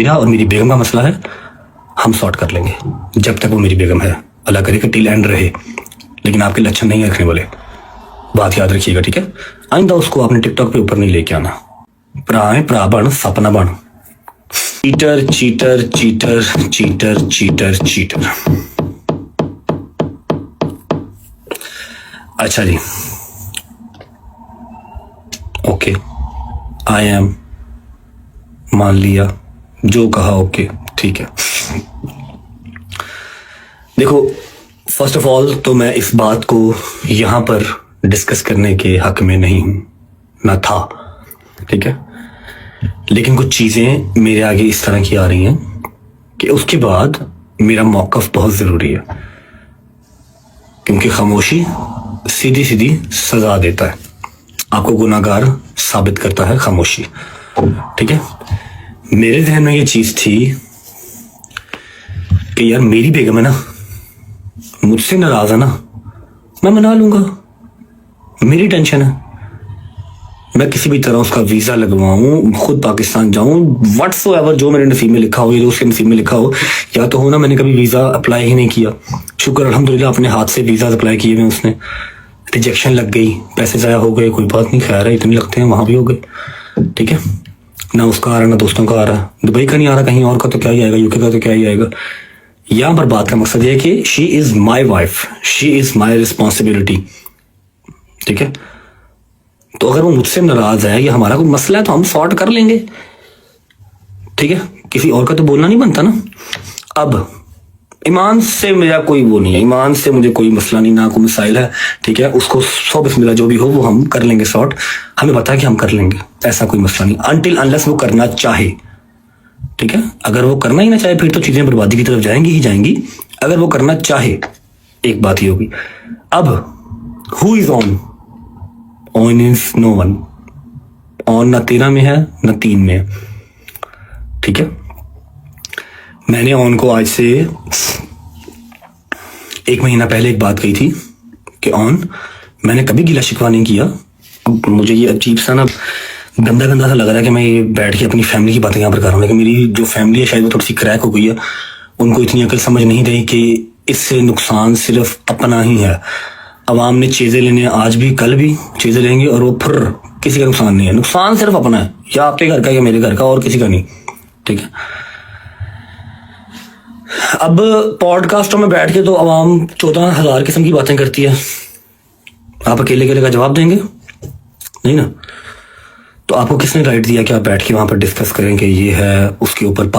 मेरा और मेरी बेगम का मसला है, हम सॉर्ट कर लेंगे जब तक वो मेरी बेगम है। अल्लाह करे कि टिल एंड रहे, लेकिन आपके लक्षण नहीं रखने वाले, बात याद रखिएगा, ठीक है। आइंदा उसको आपने टिकटॉक पे ऊपर नहीं लेके आना। प्रा बन सपना बन। Cheater cheater cheater cheater cheater cheater. अच्छा जी, ओके, आई एम, मान लिया, जो कहा ओके, ठीक है। देखो, फर्स्ट ऑफ ऑल तो मैं इस बात को यहां पर डिस्कस करने के हक में नहीं हूं, ना था, ठीक है। लेकिन कुछ चीजें मेरे आगे इस तरह की आ रही हैं कि उसके बाद मेरा मौकफ बहुत जरूरी है, क्योंकि खामोशी सीधी सीधी सजा देता है, आपको गुनाहगार साबित करता है खामोशी, ठीक है। मेरे जहन में ये चीज थी कि यार मेरी बेगम है ना, मुझसे नाराज है ना, मैं मना लूंगा, मेरी टेंशन है, मैं किसी भी तरह उसका वीजा लगवाऊं, खुद पाकिस्तान जाऊं, व्हाट्सोएवर जो मेरे नसीब में लिखा हो या जो उसके नसीब में लिखा हो, या तो हो ना मैंने कभी वीजा अप्लाई ही नहीं किया, शुक्र अल्हम्दुलिल्लाह अपने हाथ से वीजा अप्लाई किए हुए, उसने रिजेक्शन लग गई, पैसे जाया हो गए, कोई बात नहीं, खैर है, इतने लगते हैं, वहां भी हो गए, ठीक है। ना उसका आ रहा ना दोस्तों का आ रहा, दुबई का नहीं आ रहा, कहीं और का तो क्या ही आएगा, यूके का तो क्या ही आएगा। यहां पर बात का मकसद ये है कि she is my wife, she is my responsibility, ठीक है। तो अगर वो मुझसे नाराज है या हमारा कोई मसला है तो हम सॉर्ट कर लेंगे, ठीक है, किसी और का तो बोलना नहीं बनता ना। अब ईमान से मेरा कोई वो नहीं है, ईमान से मुझे कोई मसला नहीं, ना कोई मिसाइल है, ठीक है। उसको सौ बिस्मिल्लाह जो भी हो वो हम कर लेंगे सॉर्ट, हमें पता है कि हम कर लेंगे, ऐसा कोई मसला नहीं, अनटिल अनलेस वो करना चाहे, ठीक है। अगर वो करना ही ना चाहे फिर तो चीजें बर्बादी की तरफ जाएंगी ही जाएंगी। अगर वो करना चाहे, एक बात ही होगी। अब who is on? On is no one. On ना 13 में है ना 3 में है, ठीक है। मैंने ऑन को आज से 1 महीना पहले एक बात कही थी कि ऑन, मैंने कभी गिला शिकवा नहीं किया। मुझे ये अजीब सा ना गंदा गंदा सा लग रहा है कि मैं ये बैठ के अपनी फैमिली की बातें यहाँ पर कर रहा हूँ, लेकिन मेरी जो फैमिली है शायद वो थोड़ी सी क्रैक हो गई है, उनको इतनी अकल समझ नहीं रही कि इससे नुकसान सिर्फ अपना ही है। अवाम ने चीजें लेने, आज भी कल भी चीजें लेंगे और वो फिर किसी का नुकसान नहीं है, नुकसान सिर्फ अपना है, या आपके घर का या मेरे घर का, और किसी का नहीं, ठीक है। अब पॉडकास्टों में बैठ के तो अवाम 14,000 किस्म की बातें करती है, आप अकेले अकेले का जवाब देंगे नहीं ना। तो आपको किसने राइट दिया कि आप बैठ के वहां पर डिस्कस करें कि ये है उसके ऊपर